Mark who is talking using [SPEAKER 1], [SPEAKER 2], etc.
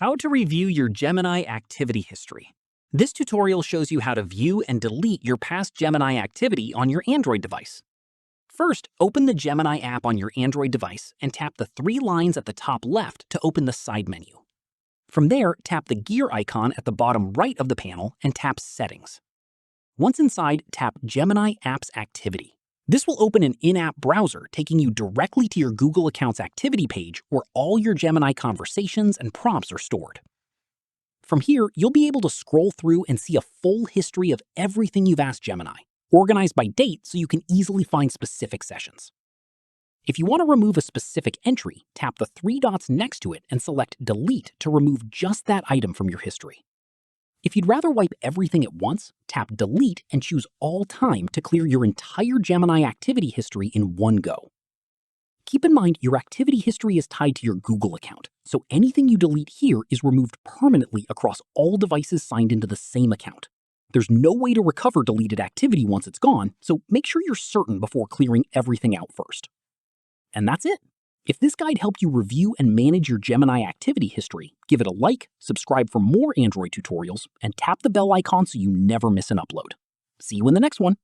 [SPEAKER 1] How to review your Gemini activity history. This tutorial shows you how to view and delete your past Gemini activity on your Android device. First, open the Gemini app on your Android device and tap the three lines at the top left to open the side menu. From there, tap the gear icon at the bottom right of the panel and tap Settings. Once inside, tap Gemini Apps Activity. This will open an in-app browser taking you directly to your Google account's activity page where all your Gemini conversations and prompts are stored. From here, you'll be able to scroll through and see a full history of everything you've asked Gemini, organized by date so you can easily find specific sessions. If you want to remove a specific entry, tap the three dots next to it and select Delete to remove just that item from your history. If you'd rather wipe everything at once, tap Delete and choose All Time to clear your entire Gemini activity history in one go. Keep in mind your activity history is tied to your Google account, so anything you delete here is removed permanently across all devices signed into the same account. There's no way to recover deleted activity once it's gone, so make sure you're certain before clearing everything out first. And that's it. If this guide helped you review and manage your Gemini activity history, give it a like, subscribe for more Android tutorials, and tap the bell icon so you never miss an upload. See you in the next one.